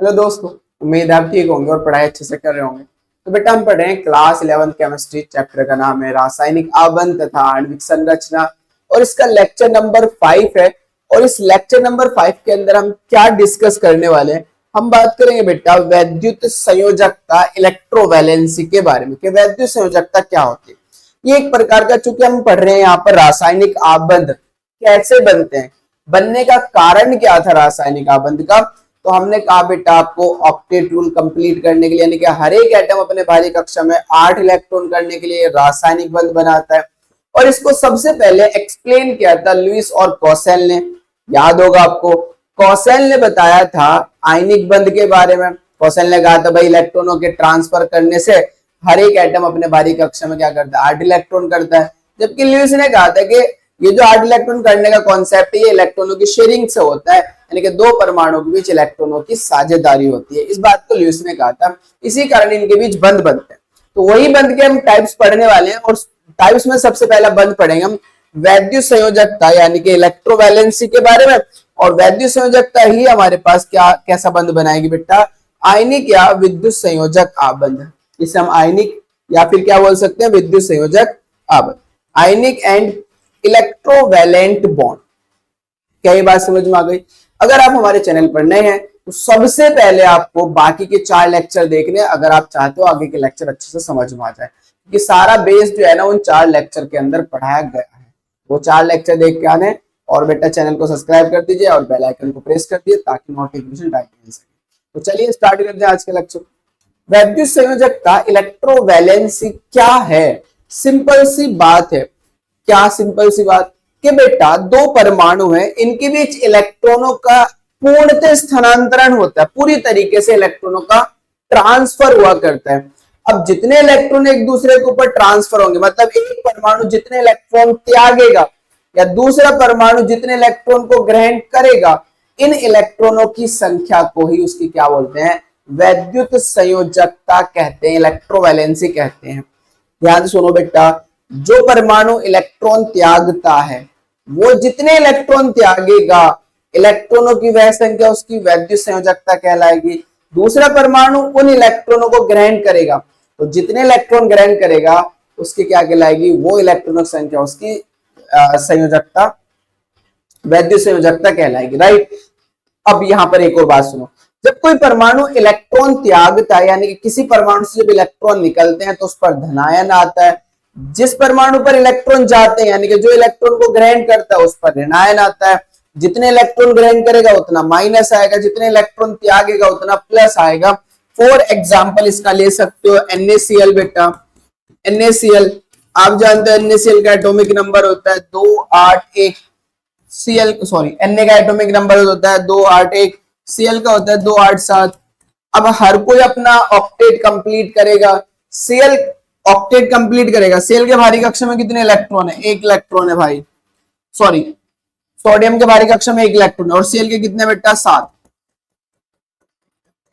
Hello दोस्तों, उम्मीद है आप ठीक होंगे और पढ़ाई अच्छे से कर रहे होंगे। तो बेटा हम पढ़ रहे हैं क्लास 11 केमिस्ट्री। चैप्टर का नाम है रासायनिक आबंध तथा आणविक संरचना और इसका लेक्चर नंबर 5 है। और इस लेक्चर नंबर 5 के अंदर हम क्या डिस्कस करने वाले हैं, हम बात करेंगे बेटा वैद्युत संयोजकता, इलेक्ट्रोवैलेंसी के बारे में कि वैद्युत संयोजकता क्या होती है। ये एक प्रकार का, चूंकि हम पढ़ रहे हैं यहाँ पर रासायनिक आबंध कैसे बनते हैं, बनने का कारण क्या था रासायनिक आबंध का, तो हमने कहा बेटा आपको ऑक्टेट रूल कंप्लीट करने के लिए, यानी कि हर एक एटम अपने भारी कक्षा में 8 इलेक्ट्रॉन करने के लिए रासायनिक बंध बनाता है। और इसको सबसे पहले एक्सप्लेन किया था लुईस और कॉसेल ने। याद होगा आपको, कॉसेल ने बताया था आयनिक बंध के बारे में। कॉसेल ने कहा था भाई इलेक्ट्रॉनों के ट्रांसफर करने से हर एक एटम अपने भारी कक्षा में क्या करता है, 8 इलेक्ट्रॉन करता है। जबकि लुईस ने कहा था कि ये जो 8 इलेक्ट्रॉन करने का कॉन्सेप्ट है ये इलेक्ट्रॉनों की शेयरिंग से होता है, यानी कि दो परमाणुओं के बीच इलेक्ट्रॉनों की साझेदारी होती है। इस बात को लुईस ने कहा था, इसी कारण इनके बीच बंध बनते हैं। तो वही बंध के हम टाइप्स पढ़ने वाले हैं और टाइप्स में सबसे पहला बंध पढ़ेंगे हम वैद्युत संयोजकता यानी कि इलेक्ट्रोवैलेंसी के बारे में। और वैद्युत संयोजकता ही हमारे पास क्या कैसा बंध बनाएगी बेटा, आयनिक या विद्युत संयोजक आबंध। इसे हम आयनिक या फिर क्या बोल सकते हैं, विद्युत संयोजक आबंध। आयनिक एंड इलेक्ट्रोवैलेंट बॉन्ड। क्या ये बात समझ में आ गई? अगर आप हमारे चैनल पर नए हैं तो सबसे पहले आपको बाकी के 4 लेक्चर देखने, अगर आप चाहते हो आगे के लेक्चर अच्छे से समझ में आ जाए, क्योंकि सारा बेस जो है ना उन 4 लेक्चर के अंदर पढ़ाया गया है। वो 4 लेक्चर देख के आने और बेटा चैनल को सब्सक्राइब कर दीजिए और बेल आइकन को प्रेस कर दीजिए ताकि नोटिफिकेशन डायरेक्ट मिल सके। तो चलिए स्टार्ट करते हैं आज के लेक्चर। वैद्युत संयोजकता इलेक्ट्रोवैलेंसी क्या है? सिंपल सी बात है। क्या सिंपल सी बात कि बेटा दो परमाणु हैं, इनके बीच इलेक्ट्रॉनों का पूर्णतः स्थानांतरण होता है, पूरी तरीके से इलेक्ट्रॉनों का ट्रांसफर हुआ करता है। अब जितने इलेक्ट्रॉन एक दूसरे के ऊपर ट्रांसफर होंगे, मतलब एक परमाणु जितने इलेक्ट्रॉन त्यागेगा या दूसरा परमाणु जितने इलेक्ट्रॉन को ग्रहण करेगा, इन इलेक्ट्रॉनों की संख्या को ही उसकी क्या बोलते हैं, वैद्युत संयोजकता कहते हैं, इलेक्ट्रोवैलेंसी कहते हैं। ध्यान से सुनो बेटा, जो परमाणु इलेक्ट्रॉन त्यागता है वो जितने इलेक्ट्रॉन त्यागेगा, इलेक्ट्रॉनों की वह संख्या उसकी वैद्युत संयोजकता कहलाएगी। दूसरा परमाणु उन इलेक्ट्रॉनों को ग्रहण करेगा, तो जितने इलेक्ट्रॉन ग्रहण करेगा उसकी क्या कहलाएगी, वो इलेक्ट्रॉनों की संख्या उसकी संयोजकता, वैद्युत संयोजकता कहलाएगी। राइट। अब यहां पर एक और बात सुनो, जब कोई परमाणु इलेक्ट्रॉन त्यागता है, यानी कि किसी परमाणु से जब इलेक्ट्रॉन निकलते हैं तो उस पर धनायन आता है। जिस परमाणु पर इलेक्ट्रॉन जाते हैं, यानी कि जो इलेक्ट्रॉन को ग्रहण करता है उस पर ऋणायन आता है। जितने इलेक्ट्रॉन ग्रहण करेगा उतना माइनस आएगा, जितने इलेक्ट्रॉन त्यागेगा उतना प्लस आएगा। फॉर एग्जाम्पल इसका ले सकते हो NaCl बेटा। NaCl आप जानते हो NaCl का एटॉमिक नंबर होता है 281। Na का एटॉमिक नंबर होता है 281, Cl का होता है 287। अब हर कोई अपना ऑक्टेट कंप्लीट करेगा। Cl ऑक्टेट कंप्लीट करेगा। Cl के भारी कक्षा में कितने इलेक्ट्रॉन है? 1 इलेक्ट्रॉन है भाई। सोडियम के भारी कक्षा में 1 इलेक्ट्रॉन है और Cl के कितने बेटा?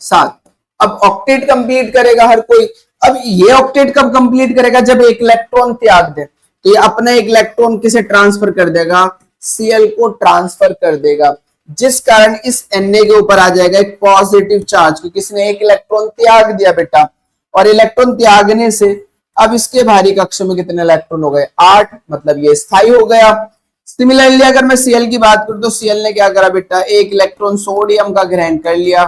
7। अब ऑक्टेट कंप्लीट करेगा हर कोई। अब ये ऑक्टेट कब कंप्लीट करेगा? जब 1 इलेक्ट्रॉन त्याग दे, तो ये अपना 1 इलेक्ट्रॉन किसे ट्रांसफर कर देगा? Cl को ट्रांसफर कर देगा, जिस कारण इस Na के ऊपर आ जाएगा एक पॉजिटिव चार्ज, क्योंकि इसने 1 इलेक्ट्रॉन त्याग दिया बेटा। और इलेक्ट्रॉन त्यागने से अब इसके भारी कक्षा में कितने इलेक्ट्रॉन हो गए? 8, मतलब ये स्थायी हो गया। सिमिलरली अगर मैं Cl की बात करूं तो Cl ने क्या करा बेटा, 1 इलेक्ट्रॉन सोडियम का ग्रहण कर लिया।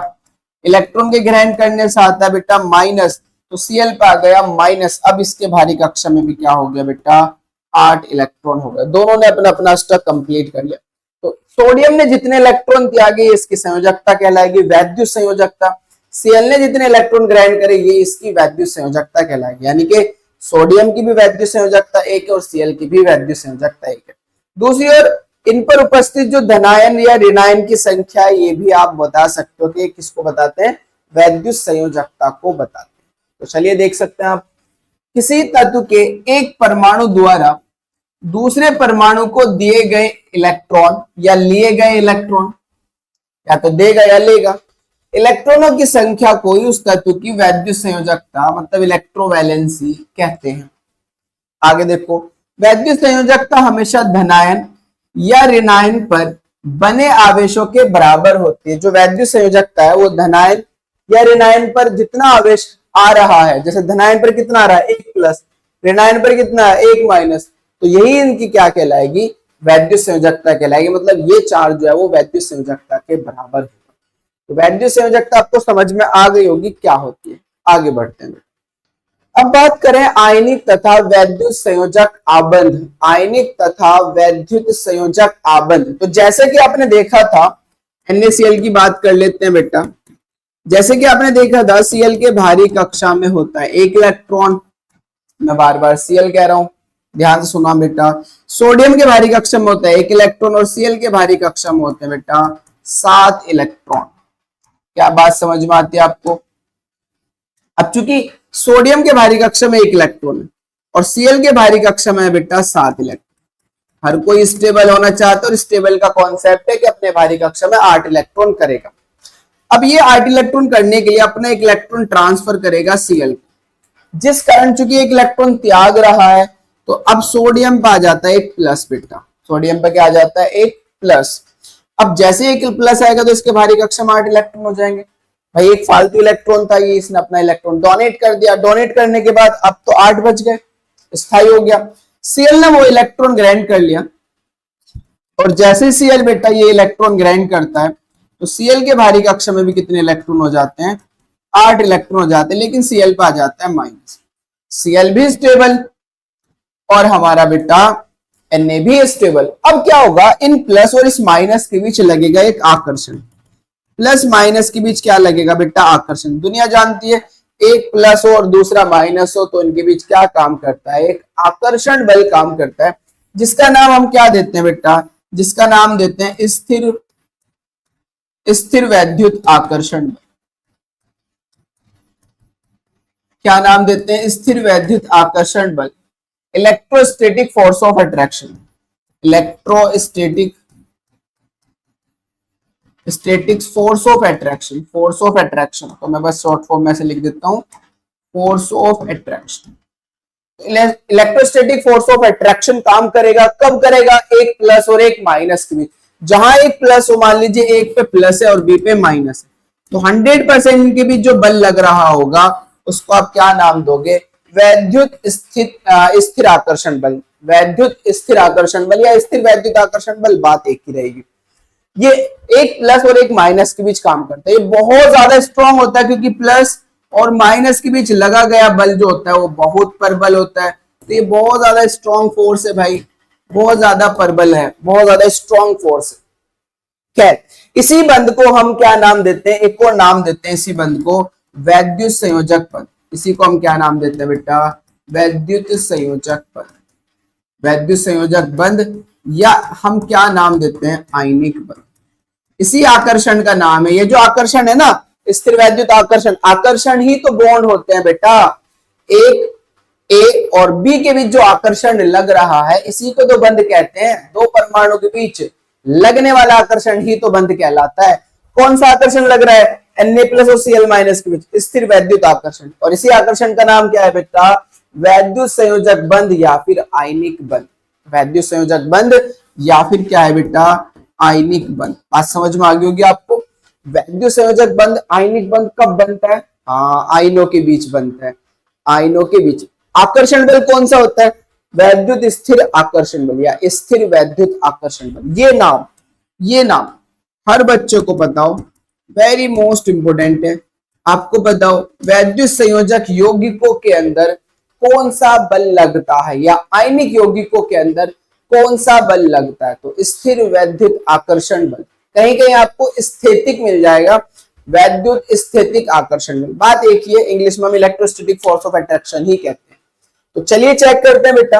इलेक्ट्रॉन के ग्रहण करने से आता है बेटा माइनस, तो Cl पे आ गया माइनस। अब इसके भारी कक्षा में भी क्या हो गया बेटा? 8 इलेक्ट्रॉन हो गए। दोनों ने अपना अपना स्टेप कंप्लीट कर लिया। तो सोडियम ने जितने इलेक्ट्रॉन त्यागे इसकी संयोजकता कहलाएगी वैद्युत संयोजकता। Cl ने जितने इलेक्ट्रॉन ग्रहण करे ये इसकी वैद्युत संयोजकता कहलाएगी, यानी कि सोडियम की भी वैद्युत संयोजकता 1 है और Cl की भी वैद्युत संयोजकता 1 है। दूसरी ओर इन पर उपस्थित जो धनायन या ऋणायन की संख्या, ये भी आप बता सकते हो कि किसको बताते हैं, वैद्युत संयोजकता को बताते हैं। तो चलिए देख सकते हैं आप, किसी तत्व के एक परमाणु द्वारा दूसरे परमाणु को दिए गए इलेक्ट्रॉन या लिए गए इलेक्ट्रॉन, या तो देगा या लेगा, इलेक्ट्रॉनों की संख्या को ही उस तत्व की वैद्युत संयोजकता मतलब इलेक्ट्रोवैलेंसी कहते हैं। आगे देखो, वैद्युत संयोजकता हमेशा धनायन या ऋणायन पर बने आवेशों के बराबर होती है। जो वैद्युत संयोजकता है वो धनायन या ऋणायन पर जितना आवेश आ रहा है, जैसे धनायन पर कितना आ रहा है 1 प्लस, ऋणायन पर कितना है 1 माइनस, तो यही इनकी क्या कहलाएगी, वैद्युत संयोजकता कहलाएगी। मतलब ये चार्ज जो है वो वैद्युत संयोजकता के बराबर होगा। तो वैद्युत संयोजकता आपको समझ में आ गई होगी क्या होती है। आगे बढ़ते हैं। अब बात करें आयनिक तथा वैद्युत संयोजक आबंध। आयनिक तथा वैद्युत संयोजक आबंध, तो जैसे कि आपने देखा था NaCl की बात कर लेते हैं बेटा। जैसे कि आपने देखा था Cl के भारी कक्षा में होता है 1 इलेक्ट्रॉन, मैं बार बार Cl कह रहा हूं, ध्यान से सुना बेटा। सोडियम के भारी कक्षा में होता है 1 इलेक्ट्रॉन और Cl के भारी कक्षा में होते हैं बेटा 7 इलेक्ट्रॉन। क्या बात समझ में आती है आपको? अब चूंकि सोडियम के भारी कक्षा में 1 इलेक्ट्रॉन है और Cl के भारी कक्षा में है बेटा 7 इलेक्ट्रॉन। हर कोई स्टेबल होना चाहता है और स्टेबल का कॉन्सेप्ट है कि अपने भारी कक्षा में 8 इलेक्ट्रॉन करेगा। अब ये 8 इलेक्ट्रॉन करने के लिए अपना 1 इलेक्ट्रॉन ट्रांसफर करेगा Cl, जिस कारण चूंकि 1 इलेक्ट्रॉन त्याग रहा है तो अब सोडियम पे आ जाता है 1 प्लस बेटा। सोडियम पे क्या आ जाता है 1 प्लस। अब जैसे 1 प्लस आएगा तो इसके भारी कक्षा में 8 इलेक्ट्रॉन हो जाएंगे। भाई एक फालतू इलेक्ट्रॉन था, ये इसने अपना इलेक्ट्रॉन डोनेट कर दिया। डोनेट करने के बाद अब तो 8 बच गए, स्थायी हो गया। Cl ने वो इलेक्ट्रॉन ग्रहण कर लिया और जैसे Cl बेटा ये इलेक्ट्रॉन ग्रहण करता है तो Cl के भारी कक्षा में भी कितने इलेक्ट्रॉन हो जाते हैं 8 इलेक्ट्रॉन हो जाते हैं, लेकिन Cl पे आ जाता है माइनस। Cl भी स्टेबल और हमारा बेटा Na भी स्टेबल। अब क्या होगा, इन प्लस और इस माइनस के बीच लगेगा एक आकर्षण। प्लस माइनस के बीच क्या लगेगा बेटा, आकर्षण। दुनिया जानती है एक प्लस हो और दूसरा माइनस हो तो इनके बीच क्या काम करता है, एक आकर्षण बल काम करता है, जिसका नाम हम क्या देते हैं बेटा, जिसका नाम देते हैं स्थिर वैद्युत आकर्षण बल। क्या नाम देते हैं, स्थिर वैद्युत आकर्षण बल, electrostatic force of attraction. Electrostatic force of attraction, force of attraction, तो मैं बस शॉर्ट फॉर्म में से लिख देता हूं force of attraction. Electrostatic force of attraction काम करेगा, कब करेगा, एक प्लस और एक माइनस के बीच। जहां एक प्लस हो, मान लीजिए एक पे प्लस है और बी पे माइनस है, तो 100% इनके बीच जो बल लग रहा होगा उसको आप क्या नाम दोगे, वैद्युत स्थिर आकर्षण बल। वैद्युत स्थिर आकर्षण बल या स्थिर वैद्युत आकर्षण बल, बात एक ही रहेगी। ये एक प्लस और एक माइनस के बीच काम करता है। ये बहुत ज्यादा स्ट्रॉन्ग होता है क्योंकि प्लस और माइनस के बीच लगा गया बल जो होता है वो बहुत परबल होता है। तो ये बहुत ज्यादा स्ट्रॉन्ग फोर्स है भाई, बहुत ज्यादा परबल है, बहुत ज्यादा स्ट्रॉन्ग फोर्स है। खैर, इसी बंध को हम क्या नाम देते हैं, एक और नाम देते हैं इसी बंध को वैद्युत संयोजक बंध। इसी को हम क्या नाम देते हैं बेटा, वैद्युत संयोजक बंध। वैद्युत संयोजक बंध या हम क्या नाम देते हैं, आयनिक बंध। इसी आकर्षण का नाम है, ये जो आकर्षण है ना, स्थिर वैद्युत आकर्षण, आकर्षण ही तो बॉन्ड होते हैं बेटा। एक ए और बी के बीच जो आकर्षण लग रहा है इसी को तो बंध कहते हैं। दो परमाणु के बीच लगने वाला आकर्षण ही तो बंध कहलाता है। कौन सा आकर्षण लग रहा है, Na प्लस और Cl माइनस के बीच स्थिर वैद्युत आकर्षण, और इसी आकर्षण का नाम क्या है बेटा, वैद्युत संयोजक बंध या फिर आयनिक बंध। वैद्युत संयोजक बंध या फिर क्या है बेटा, आयनिक बंध। बात समझ में आ गई होगी आपको। वैद्युत संयोजक बंध, आयनिक बंध कब बनता है, आयनों के बीच बनता है। आयनों के बीच आकर्षण बल कौन सा होता है, वैद्युत स्थिर आकर्षण बल या स्थिर वैद्युत आकर्षण बल। ये नाम हर बच्चे को बताओ, वेरी मोस्ट इंपोर्टेंट है। आपको बताओ वैद्युत संयोजक यौगिकों के अंदर कौन सा बल लगता है या आयनिक यौगिकों के अंदर कौन सा बल लगता है, तो स्थिर वैद्युत आकर्षण बल। कहीं कहीं आपको स्थैतिक मिल जाएगा, वैद्युत स्थैतिक आकर्षण बल, बात एक ही है। इंग्लिश में हम इलेक्ट्रोस्टैटिक फोर्स ऑफ अट्रैक्शन ही कहते हैं। तो चलिए चेक करते हैं बेटा।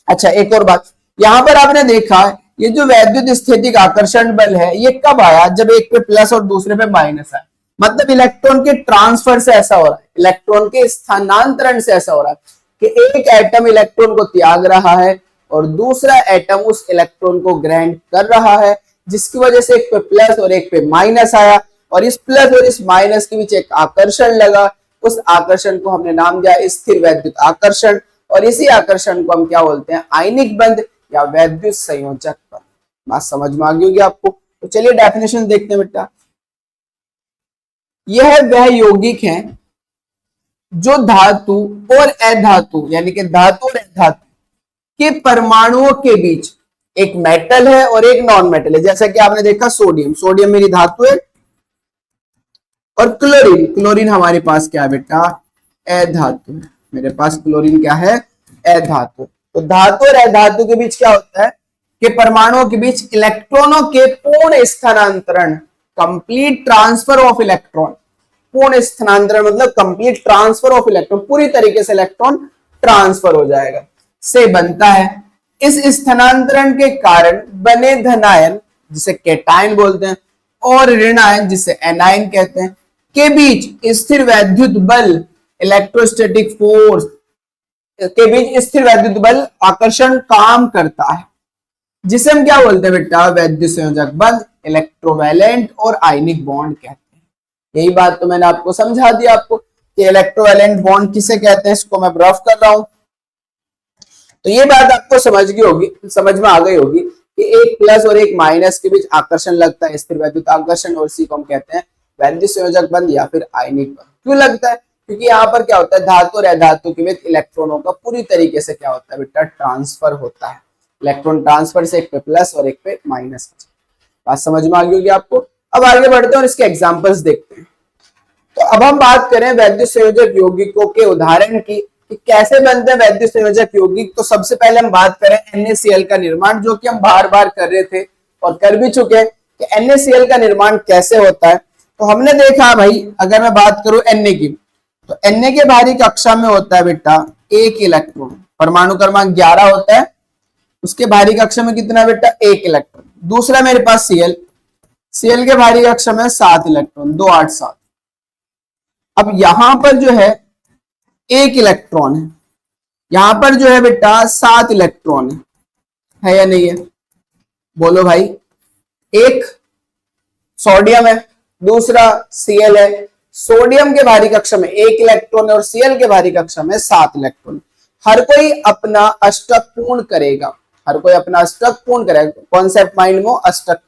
अच्छा, एक और बात, यहां पर आपने देखा ये जो वैद्युत स्थैतिक आकर्षण बल है ये कब आया, जब एक पे प्लस और दूसरे पे माइनस है। मतलब इलेक्ट्रॉन के ट्रांसफर से ऐसा हो रहा है, इलेक्ट्रॉन के स्थानांतरण से ऐसा हो रहा है कि एक एटम इलेक्ट्रॉन को त्याग रहा है और दूसरा एटम उस इलेक्ट्रॉन को ग्रहण कर रहा है, जिसकी वजह से एक पे प्लस और एक पे माइनस आया और इस प्लस और इस माइनस के बीच एक आकर्षण लगा। उस आकर्षण को हमने नाम दिया स्थिर वैद्युत आकर्षण, और इसी आकर्षण को हम क्या बोलते हैं, आयनिक बंध या वैद्युत संयोजक बंध। बात समझ में आ गई होगी आपको। तो चलिए डेफिनेशन देखते हैं बेटा। यह वह यौगिक हैं जो धातु और अधातु यानी कि धातु और अधातु के परमाणुओं के बीच एक मेटल है और एक नॉन मेटल है। जैसा कि आपने देखा सोडियम, सोडियम मेरी धातु है, और क्लोरीन, क्लोरीन हमारे पास क्या है बेटा, अधातु है। मेरे पास क्लोरीन क्या है, अधातु। तो धातु और अधातु के बीच क्या होता है कि परमाणुओं के बीच इलेक्ट्रॉनों के पूर्ण स्थानांतरण, कंप्लीट ट्रांसफर ऑफ इलेक्ट्रॉन, पूर्ण स्थानांतरण मतलब कंप्लीट ट्रांसफर ऑफ इलेक्ट्रॉन, पूरी तरीके से इलेक्ट्रॉन ट्रांसफर हो जाएगा, से बनता है। इस स्थानांतरण के कारण बने धनायन जिसे कैटायन बोलते हैं और ऋणायन जिसे एनायन कहते हैं के बीच स्थिर वैद्युत बल, इलेक्ट्रोस्टैटिक फोर्स के बीच स्थिर वैद्युत बल आकर्षण काम करता है, जिसे हम क्या बोलते हैं बेटा, वैद्युत संयोजक बल, इलेक्ट्रोवैलेंट और आयनिक बॉन्ड कहते हैं। यही बात तो मैंने आपको समझा दी आपको कि इलेक्ट्रोवैलेंट बॉन्ड किसे कहते हैं, इसको मैं रफ कर रहा हूं। तो ये बात आपको समझ में आ गई होगी कि एक प्लस और एक माइनस के बीच आकर्षण लगता है, स्थिर वैद्युत आकर्षण, और इसी को हम कहते हैं वैद्युत संयोजक बंध या फिर आयनिक बंध। क्यों लगता है, क्योंकि यहाँ पर क्या होता है, धातु और अधातु के बीच इलेक्ट्रॉनों का पूरी तरीके से क्या होता है बेटा, ट्रांसफर होता है। इलेक्ट्रॉन ट्रांसफर से एक पे प्लस और एक पे माइनस। बात समझ में आ गई होगी आपको। अब आगे बढ़ते हैं और इसके एग्जांपल्स देखते हैं। तो अब हम बात करें वैद्युत संयोजक यौगिकों के उदाहरण की कि कैसे बनते हैं वैद्युत संयोजक यौगिक। तो सबसे पहले हम बात करें NaCl का निर्माण, जो कि हम बार बार कर रहे थे और कर भी चुके हैं कि NaCl का निर्माण कैसे होता है। तो हमने देखा भाई, अगर मैं बात करूं Na की, तो Na के बाहरी कक्षा में होता है बेटा एक इलेक्ट्रॉन, परमाणु क्रमांक 11 होता है, उसके बाहरी कक्षा में कितना बेटा, एक इलेक्ट्रॉन। दूसरा मेरे पास Cl के बाहरी कक्षा में 7 इलेक्ट्रॉन, 2 8 7। अब यहां पर जो है एक इलेक्ट्रॉन है, यहां पर जो है बेटा 7 इलेक्ट्रॉन है या नहीं है, बोलो भाई। एक सोडियम है, दूसरा Cl है। सोडियम के बाहरी कक्षा में एक इलेक्ट्रॉन है और Cl के बाहरी कक्षा में 7 इलेक्ट्रॉन। हर कोई अपना अष्टक पूर्ण करेगा, हर कोई अपना अष्टक पूर्ण करेगा। कॉन्सेप्ट माइंड में अष्टक,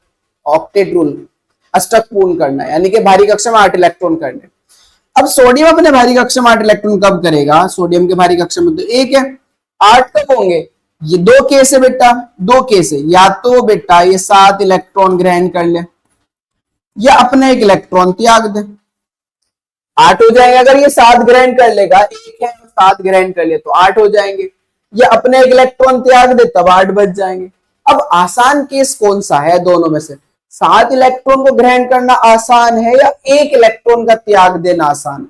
ऑक्टेट रूल, अष्टक पूर्ण करना है, यानी कि बाहरी कक्षा में 8 इलेक्ट्रॉन करने। अब सोडियम अपने बाहरी कक्षा में 8 इलेक्ट्रॉन कब करेगा, सोडियम के बाहरी कक्षा में तो एक है, 8 कब होंगे, ये 2 केस है बेटा, 2 केस है, या तो बेटा ये 7 इलेक्ट्रॉन ग्रहण कर ले या अपने एक इलेक्ट्रॉन त्याग दे, 8 हो जाएंगे। अगर ये 7 ग्रहण कर लेगा, एक है 7 ग्रहण कर ले तो 8 हो जाएंगे, या अपने एक इलेक्ट्रॉन त्याग दे तब 8 बच जाएंगे। अब आसान केस कौन सा है दोनों में से, 7 इलेक्ट्रॉन को ग्रहण करना आसान है या एक इलेक्ट्रॉन का त्याग देना आसान है?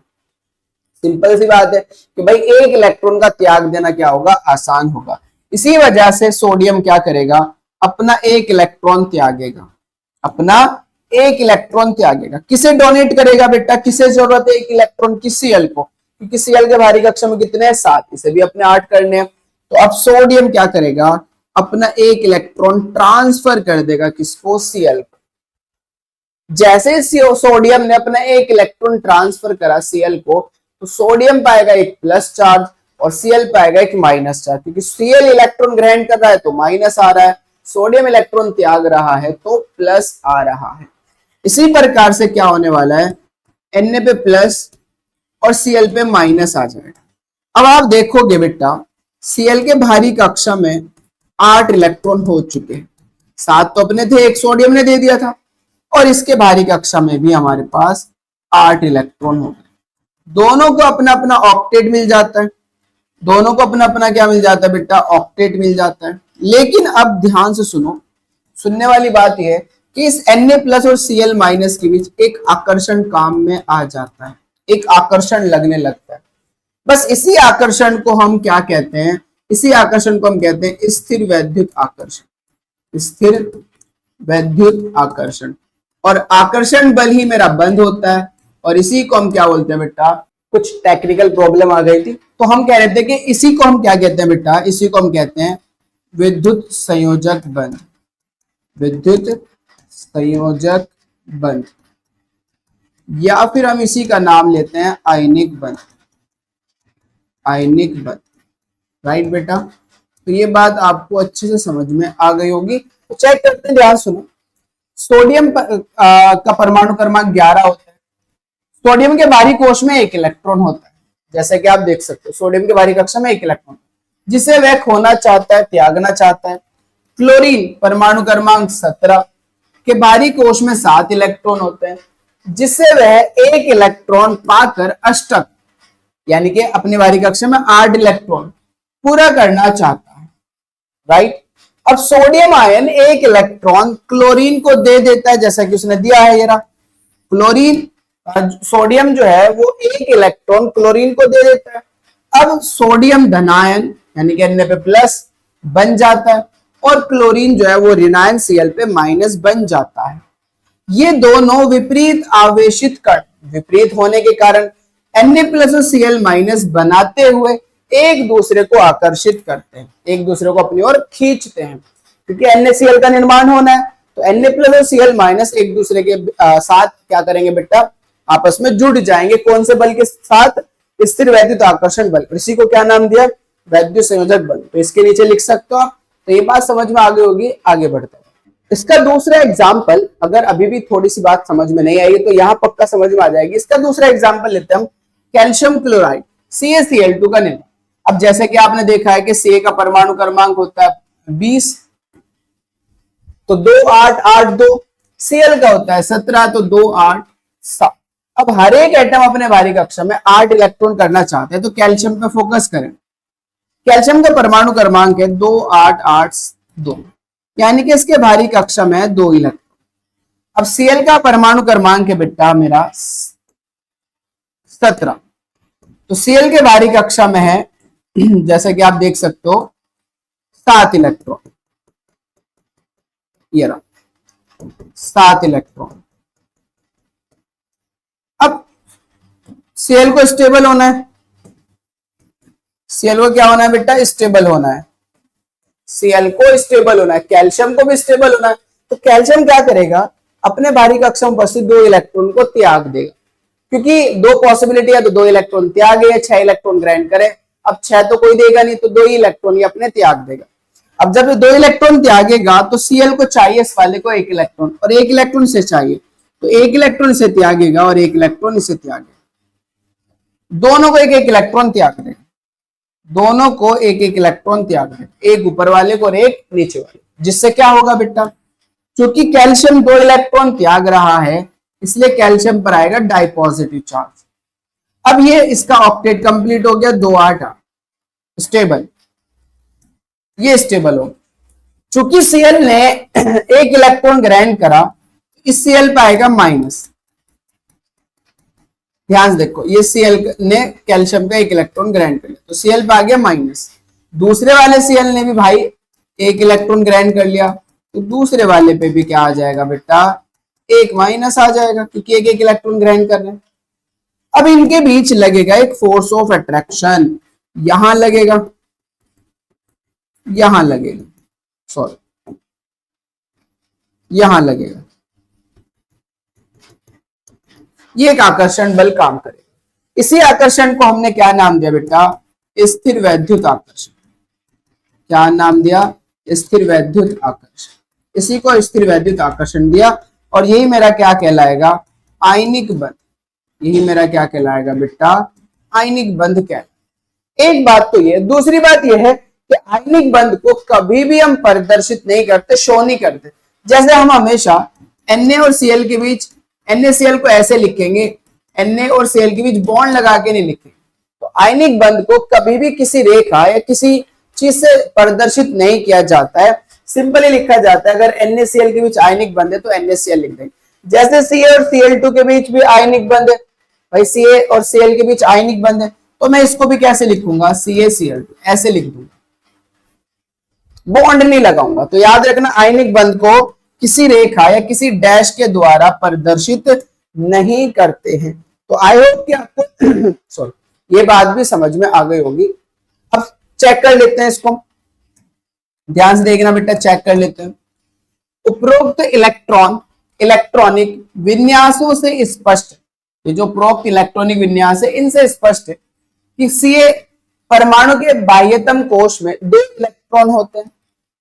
सिंपल सी बात है कि भाई एक इलेक्ट्रॉन का त्याग देना क्या होगा, आसान होगा। इसी वजह से सोडियम क्या करेगा, अपना एक इलेक्ट्रॉन त्यागेगा, अपना एक इलेक्ट्रॉन त्यागेगा। किसे डोनेट करेगा बेटा, किसे जरूरत है एक इलेक्ट्रॉन की, Cl को, क्योंकि Cl के बाहरी कक्षा में कितने हैं, 7, इसे भी अपने 8 करने हैं। तो अब सोडियम क्या करेगा, अपना एक इलेक्ट्रॉन ट्रांसफर कर देगा, किसको, Cl को। जैसे सोडियम ने अपना एक इलेक्ट्रॉन ट्रांसफर करा Cl को, तो सोडियम पाएगा एक प्लस चार्ज और Cl पाएगा एक माइनस चार्ज, क्योंकि Cl इलेक्ट्रॉन ग्रहण कर रहा है तो माइनस आ रहा है, सोडियम इलेक्ट्रॉन त्याग रहा है तो प्लस आ रहा है। इसी प्रकार से क्या होने वाला है, Na पे प्लस और Cl पे माइनस आ जाएगा। अब आप देखोगे बेटा Cl के बाहरी कक्षा में 8 इलेक्ट्रॉन हो चुके हैं, 7 तो अपने थे, एक सोडियम ने दे दिया था, और इसके बाहरी कक्षा में भी हमारे पास 8 इलेक्ट्रॉन हो गए। दोनों को अपना अपना ऑक्टेट मिल जाता है, दोनों को अपना अपना क्या मिल जाता है बेटा, ऑक्टेट मिल जाता है। लेकिन अब ध्यान से सुनो, सुनने वाली बात यह है कि इस Na प्लस और Cl माइनस के बीच एक आकर्षण काम में आ जाता है, एक आकर्षण लगने लगता है। बस इसी आकर्षण को हम क्या कहते हैं, इसी आकर्षण को हम कहते हैं स्थिर वैद्युत आकर्षण, स्थिर वैद्युत आकर्षण। और आकर्षण बल ही मेरा बंद होता है, और इसी को हम क्या बोलते हैं बेटा, कुछ टेक्निकल प्रॉब्लम आ गई थी तो हम कह रहे थे कि इसी को हम क्या कहते हैं बेटा, इसी को हम कहते हैं विद्युत संयोजक बंध, विद्युत संयोजक बंध, या फिर हम इसी का नाम लेते हैं आयनिक बंध, आयनिक बंध। राइट बेटा, तो ये बात आपको अच्छे से समझ में आ गई होगी। तो चेक करते हैं, ध्यान सुनो। सोडियम का परमाणु क्रमांक 11 होता है, सोडियम के बाहरी कोश में एक इलेक्ट्रॉन होता है, जैसे कि आप देख सकते हो सोडियम के बाहरी कक्षा में एक इलेक्ट्रॉन, जिसे वह खोना चाहता है, त्यागना चाहता है। क्लोरीन परमाणु क्रमांक 17 के बाहरी कोश में 7 इलेक्ट्रॉन होते हैं, जिससे वह एक इलेक्ट्रॉन पाकर अष्टक यानी कि अपने बाहरी कक्षा में 8 इलेक्ट्रॉन पूरा करना चाहता है, राइट। अब सोडियम आयन एक इलेक्ट्रॉन क्लोरीन को दे देता है, जैसा कि उसने दिया है, ये रहा क्लोरीन, सोडियम जो है वो एक इलेक्ट्रॉन क्लोरीन को दे देता है। अब सोडियम धनायन यानी कि Na पे प्लस बन जाता है और क्लोरीन जो है वो ऋणायन Cl पे माइनस बन जाता है। ये दोनों विपरीत आवेशित कण विपरीत होने के कारण Na प्लस और Cl माइनस बनाते हुए एक दूसरे को आकर्षित करते हैं, एक दूसरे को अपनी ओर खींचते हैं, क्योंकि NaCl का निर्माण होना है तो Na प्लस और Cl माइनस एक दूसरे के साथ क्या करेंगे बेटा, आपस में जुड़ जाएंगे। कौन से बल के साथ? स्थिर वैद्युत आकर्षण बल। इसी को क्या नाम दिया? वैद्युत संयोजक बल। तो इसके नीचे लिख सकते हो आप। तो ये बात समझ में आ गई होगी, आगे बढ़ते हैं। इसका दूसरा एग्जाम्पल, अगर अभी भी थोड़ी सी बात समझ में नहीं आई तो यहाँ पक्का समझ में आ जाएगी। इसका दूसरा एग्जाम्पल लेते हैं हम, कैल्शियम क्लोराइड CaCl2 का निर्माण। अब जैसे कि आपने देखा है कि Ca का परमाणु क्रमांक होता है 20, तो 2 8 8 2, Cl का होता है 17, तो 2 8 7। अब हर एक एटम अपने बाहरी कक्षा में 8 इलेक्ट्रॉन करना चाहते हैं, तो कैल्शियम पे फोकस करें। कैल्शियम का परमाणु क्रमांक है 2 8 8 2, यानी कि इसके बाहरी कक्षा में है 2 इलेक्ट्रॉन। अब Cl का परमाणु क्रमांक है बेटा मेरा 17, तो Cl के बाहरी कक्षा में है जैसे कि आप देख सकते हो 7 इलेक्ट्रॉन, ये रहा 7 इलेक्ट्रॉन। अब Cl को स्टेबल होना है, Cl को क्या होना है बेटा? स्टेबल होना है। Cl को स्टेबल होना है, कैल्शियम को भी स्टेबल होना है। तो कैल्शियम क्या करेगा? अपने बाहरी कक्षा में उपस्थित 2 इलेक्ट्रॉन को त्याग देगा, क्योंकि 2 पॉसिबिलिटी है, तो 2 इलेक्ट्रॉन त्यागे, 6 इलेक्ट्रॉन ग्रहण करे। अब 6 तो कोई देगा नहीं, तो 2 ही इलेक्ट्रॉन ही अपने त्याग देगा। अब जब 2 इलेक्ट्रॉन त्यागेगा तो Cl को चाहिए इस वाले को 1 इलेक्ट्रॉन, और 1 इलेक्ट्रॉन से चाहिए, तो 1 इलेक्ट्रॉन से त्यागेगा और 1 इलेक्ट्रॉन इसे त्यागेगा। दोनों को 1 1 इलेक्ट्रॉन त्याग देगा, दोनों को 1 1 इलेक्ट्रॉन त्याग देगा, एक ऊपर वाले को और एक नीचे वाले। जिससे क्या होगा बेटा? क्योंकि कैल्शियम 2 इलेक्ट्रॉन त्याग रहा है, इसलिए कैल्शियम पर आएगा डाइपॉजिटिव चार्ज। अब ये इसका ऑक्टेट कंप्लीट हो गया, 2 8 8 स्टेबल, ये स्टेबल हो। चूंकि Cl ने 1 इलेक्ट्रॉन ग्रहण करा, इस Cl पे आएगा माइनस। ध्यान से देखो, ये Cl ने कैल्शियम का 1 इलेक्ट्रॉन ग्रहण कर लिया, तो Cl पे आ गया माइनस। दूसरे वाले Cl ने भी भाई 1 इलेक्ट्रॉन ग्रहण कर लिया, तो दूसरे वाले पे भी क्या आ जाएगा बेटा? 1 माइनस आ जाएगा, क्योंकि 1 1 इलेक्ट्रॉन ग्रहण कर रहे हैं। अब इनके बीच लगेगा एक फोर्स ऑफ अट्रैक्शन, यहां लगेगा, यहां लगेगा, सॉरी यहां लगेगा, ये एक आकर्षण बल काम करेगा। इसी आकर्षण को हमने क्या नाम दिया बेटा? स्थिर वैद्युत आकर्षण। क्या नाम दिया? स्थिर वैद्युत आकर्षण। इसी को स्थिर वैद्युत आकर्षण दिया, और यही मेरा क्या कहलाएगा? आयनिक बंध। यही मेरा क्या कहलाएगा बेटा? आयनिक बंध कहलाएगा। एक बात तो ये, दूसरी बात ये है कि आयनिक बंध को कभी भी हम प्रदर्शित नहीं करते, शो नहीं करते। जैसे हम हमेशा Na और Cl के बीच, NaCl को ऐसे लिखेंगे, Na और Cl के बीच बॉन्ड लगा के नहीं लिखेंगे। तो आयनिक बंध को कभी भी किसी रेखा या किसी चीज से प्रदर्शित नहीं किया जाता है, सिंपली लिखा जाता है। अगर NaCl के बीच आयनिक बंध है तो NaCl लिख देंगे। जैसे Ca और Cl2 के बीच भी आयनिक बंध है, भाई Ca और Cl के बीच आयनिक बंध है, तो मैं इसको भी कैसे लिखूंगा? CaCl2 ऐसे लिख दूंगा, बॉन्ड नहीं लगाऊंगा। तो याद रखना, आयनिक बंध को किसी रेखा या किसी डैश के द्वारा प्रदर्शित नहीं करते हैं। तो आई होप कि आपको सॉरी ये बात भी समझ में आ गई होगी। अब चेक कर लेते हैं इसको, ध्यान से देखना बेटा, चेक कर लेते हैं। उपरोक्त इलेक्ट्रॉनिक विन्यासों से स्पष्ट, ये जो उपरोक्त इलेक्ट्रॉनिक विन्यास है इनसे स्पष्ट है कि Ca परमाणु के बाह्यतम कोश में 2 इलेक्ट्रॉन होते हैं,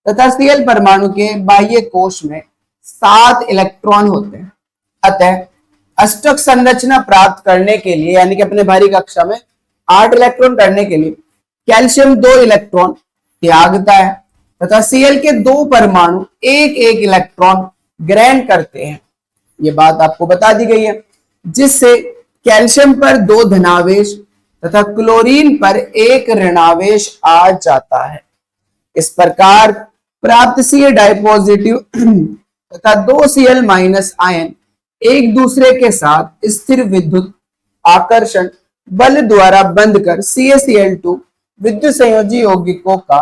तथा Cl परमाणु के बाह्य कोश में 7 इलेक्ट्रॉन होते हैं। अतः अष्टक संरचना प्राप्त करने के लिए, यानी कि अपने भारी कक्षा में 8 इलेक्ट्रॉन करने के लिए कैल्शियम 2 इलेक्ट्रॉन त्यागता है तथा Cl के 2 परमाणु एक एक इलेक्ट्रॉन ग्रहण करते हैं। ये बात आपको बता दी गई है, जिससे कैल्शियम पर 2 धनावेश तथा क्लोरीन पर 1 ऋणावेश आ जाता है। इस प्रकार प्राप्त Ca डाइपॉजिटिव तथा 2 Cl माइनस आयन एक दूसरे के साथ स्थिर विद्युत आकर्षण बल द्वारा बंध कर CaCl2 विद्युत संयोजी यौगिकों का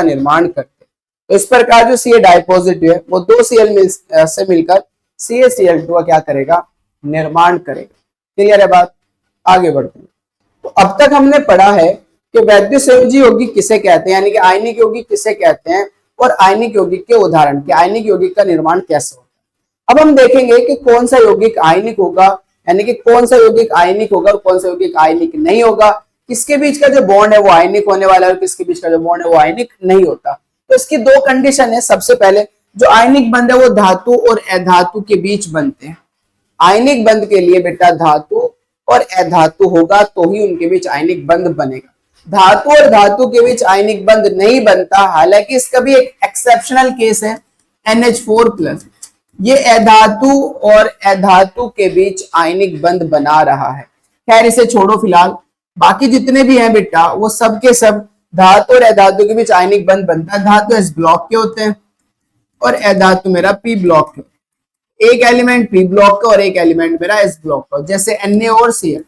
निर्माण करते हैं। तो इस प्रकार जो Ca डाइपॉजिटिव है वो 2 Cl से मिलकर CaCl2 का क्या करेगा, निर्माण करेगा। क्लियर है बात? आगे बढ़ते हैं। तो अब तक हमने पढ़ा है कि वैद्युत संयोजी यौगिक किसे कहते हैं, यानी कि आयनिक यौगिक किसे कहते हैं, और आयनिक यौगिक के उदाहरण कि आयनिक यौगिक का निर्माण कैसे होता है। अब हम देखेंगे कि कौन सा यौगिक आयनिक होगा, यानी कि कौन सा यौगिक आयनिक होगा और कौन सा यौगिक आयनिक नहीं होगा, किसके बीच का जो बॉन्ड है वो आयनिक होने वाला है और किसके बीच का जो बॉन्ड है वो आयनिक नहीं होता। तो इसकी 2 कंडीशन है। सबसे पहले जो आयनिक बंध है वो धातु और अधातु के बीच बनते हैं। आयनिक बंध के लिए बेटा धातु और अधातु होगा तो ही उनके बीच आयनिक बंध बनेगा। धातु और धातु के बीच आयनिक बंध नहीं बनता, हालांकि इसका भी एक एक्सेप्शनल केस है NH4+। ये अधातु और अधातु के बीच आयनिक बंध बना रहा है। खैर इसे छोड़ो फिलहाल, बाकी जितने भी हैं बेटा वो सब के सब धातु और अधातु के बीच आयनिक बंध बनता है। धातु S ब्लॉक के होते हैं और अधातु मेरा P ब्लॉक के। एक एलिमेंट P ब्लॉक का और एक एलिमेंट मेरा S ब्लॉक का, जैसे Na और Cl,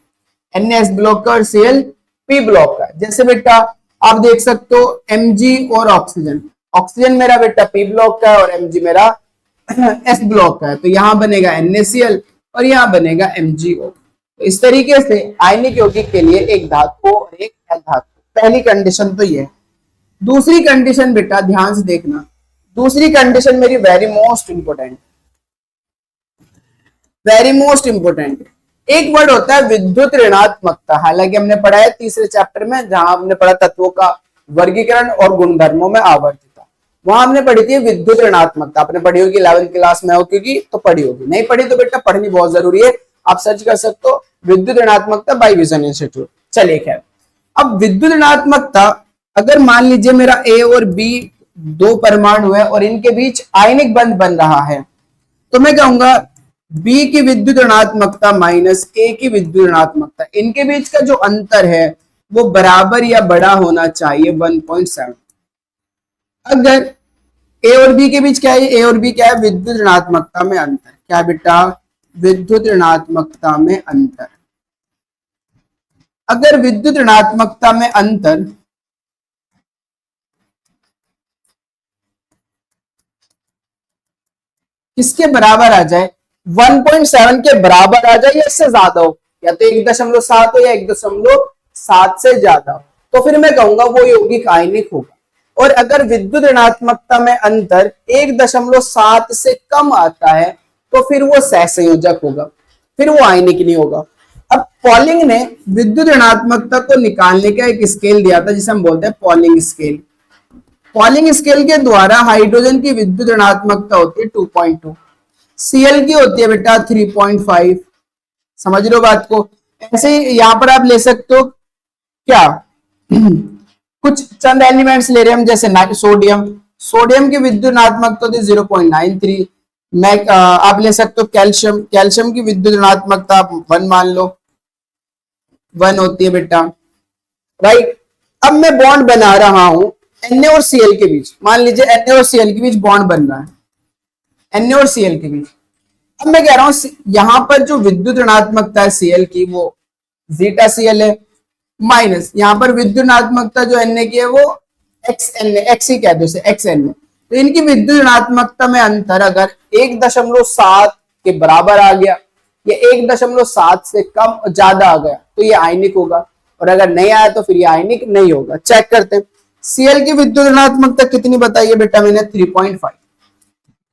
Na S ब्लॉक का और Cl P ब्लॉक का। जैसे बेटा आप देख सकते हो Mg और ऑक्सीजन, ऑक्सीजन मेरा बेटा P ब्लॉक का है और Mg मेरा S ब्लॉक का है, तो यहां बनेगा NaCl और यहां बनेगा MgO। तो इस तरीके से आयनिक यौगिक के लिए एक धातु और एक अधातु। पहली कंडीशन तो ये है। दूसरी कंडीशन बेटा ध्यान से देखना, दूसरी कंडीशन मेरी वेरी मोस्ट इंपोर्टेंट एक वर्ड होता है विद्युत ऋणात्मकता। हालांकि हमने पढ़ा है तीसरे चैप्टर में, जहां हमने पढ़ा तत्वों का वर्गीकरण और गुणधर्मों में आवर्तिता, वहां हमने पढ़ी थी विद्युत ऋणात्मकता। आपने पढ़ी होगी 11वीं क्लास में हो, क्योंकि तो पढ़ी होगी, नहीं पढ़ी तो बेटा पढ़नी बहुत जरूरी है। आप सर्च कर सकते हो विद्युत ऋणात्मकता बाय विजन इंस्टीट्यूट। चलिए खैर, अब विद्युत ऋणात्मकता अगर मान लीजिए मेरा A और B 2 परमाणु है और इनके बीच आयनिक बंध बन रहा है, तो मैं कहूंगा B की विद्युत ऋणात्मकता माइनस A की विद्युत ऋणात्मकता, इनके बीच का जो अंतर है वो बराबर या बड़ा होना चाहिए 1.7। अगर A और B के बीच क्या है, A और B क्या है, विद्युत ऋणात्मकता में अंतर। क्या बेटा, विद्युत ऋणात्मकता में अंतर। अगर विद्युत ऋणात्मकता में अंतर किसके बराबर आ जाए, 1.7 के बराबर आ जाए या इससे ज्यादा हो, या तो 1.7 हो या 1.7 से ज्यादा हो, तो फिर मैं कहूंगा वो यौगिक आयनिक होगा। और अगर विद्युत ऋणात्मकता में अंतर 1.7 से कम आता है तो फिर वो सहसंयोजक होगा, फिर वो आयनिक नहीं होगा। अब पॉलिंग ने विद्युत ऋणात्मकता को निकालने का एक स्केल दिया था जिसे हम बोलते हैं पॉलिंग स्केल। पॉलिंग स्केल के द्वारा हाइड्रोजन की विद्युत ऋणात्मकता होती है 2.2, Cl की होती है बेटा 3.5। समझ लो बात को। ऐसे ही यहां पर आप ले सकते हो क्या कुछ चंद एलिमेंट्स ले रहे हैं हम, जैसे सोडियम की विद्युत ऋणात्मकता होती है 0.93। आप ले सकते हो कैल्शियम की विद्युत ऋणात्मकता 1 मान लो, 1 होती है बेटा, राइट। अब मैं बॉन्ड बना रहा हूं Na और Cl के बीच, मान लीजिए Na और Cl के बीच बॉन्ड बन रहा है, Na और Cl के बीच। अब मैं कह रहा हूं यहां पर जो विद्युत ऋणात्मकता है Cl की वो जीटा Cl है, माइनस यहां पर विद्युत ऋणात्मकता जो Na की है वो x ही कह दो इसे xNA। तो इनकी विद्युत ऋणात्मकता में अंतर अगर 1.7 के बराबर आ गया या 1.7 से कम ज्यादा आ गया तो ये आयनिक होगा, और अगर नहीं आया तो फिर ये आयनिक नहीं होगा। चेक करते हैं। Cl की विद्युत ऋणात्मकता कितनी बताइए बेटा मैंने,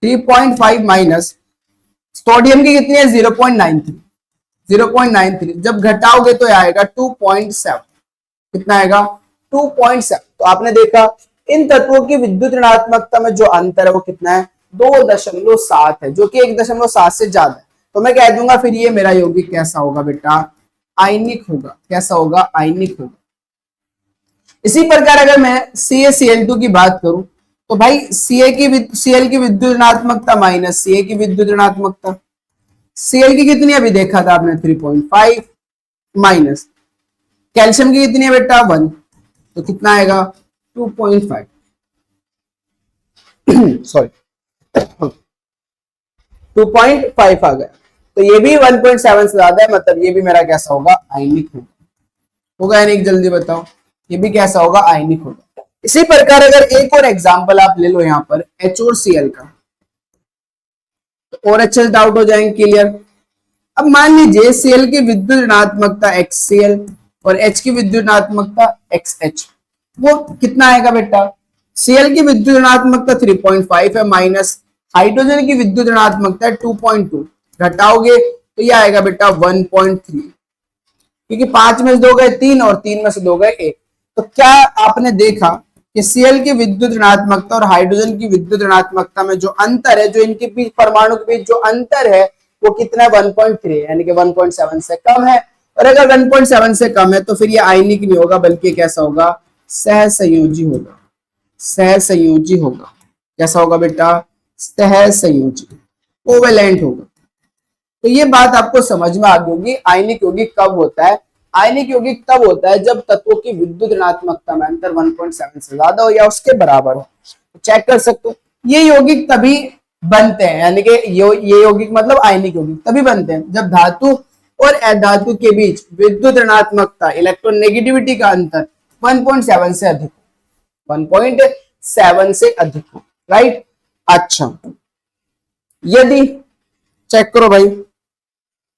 3.5 माइनस सोडियम की कितनी है 0.93। जब घटाओगे तो आएगा 2.7। कितना आएगा, 2.7। तो आपने देखा इन तत्वों की विद्युत ऋणात्मकता में जो अंतर है वो कितना है, 2.7 है, जो कि 1.7 से ज्यादा है। तो मैं कह दूंगा फिर ये मेरा यौगिक कैसा होगा बेटा, आयनिक होगा। कैसा होगा, आयनिक होगा। इसी प्रकार अगर मैं CaCl2 की बात करूं तो भाई Cl की विद्युत ऋणात्मकता माइनस Ca की विद्युत ऋणात्मकता, Cl की कितनी अभी देखा था आपने 3.5 माइनस कैल्शियम की कितनी है बेटा 1, तो कितना आएगा 2.5 सॉरी 2.5 आ गया। तो ये भी 1.7 से ज्यादा है, मतलब ये भी मेरा कैसा होगा, आयनिक होगा। होगा यानी जल्दी बताओ, ये भी कैसा होगा, आयनिक होगा। इसी प्रकार अगर एक और एग्जांपल आप ले लो यहाँ पर H और Cl का, तो और अच्छे से डाउट हो जाएंगे, क्लियर। अब मान लीजिए Cl की विद्युत ऋणात्मकता XCl और H की विद्युत ऋणात्मकता XH, वो कितना आएगा बेटा, Cl की विद्युत ऋणात्मकता 3.5 है माइनस हाइड्रोजन की विद्युत ऋणात्मकता 2.2, घटाओगे तो ये आएगा बेटा 1.3, क्योंकि 5 में से 2 गए 3 और 3 में से 2 गए 1। तो क्या आपने देखा कि Cl की विद्युत ऋणात्मकता और हाइड्रोजन की विद्युत ऋणात्मकता में जो अंतर है, जो इनके बीच परमाणु के बीच जो अंतर है वो कितना है, 1.3 है, यानी कि 1.7 से कम है। और अगर 1.7 से कम है तो फिर ये आयनिक नहीं होगा, बल्कि कैसा होगा, सहसंयोजी होगा। सहसंयोजी होगा। कैसा होगा बेटा, सहसंयोजी, कोवेलेंट होगा। तो ये बात आपको समझ में आ गई होगी। आयनिक यौगिक कब होता है, आयनिक यौगिक तब होता है जब तत्वों की विद्युत ऋणात्मकता में अंतर 1.7 से ज्यादा हो या उसके बराबर हो। तो चेक कर सकते हो, ये यौगिक तभी बनते हैं, यानी कि ये यौगिक मतलब आयनिक यौगिक तभी बनते हैं जब धातु और अधातु के बीच विद्युत ऋणात्मकता इलेक्ट्रोनेगेटिविटी का अंतर 1.7 से अधिक हो, 1.7 से अधिक हो, राइट। अच्छा, यदि चेक करो भाई,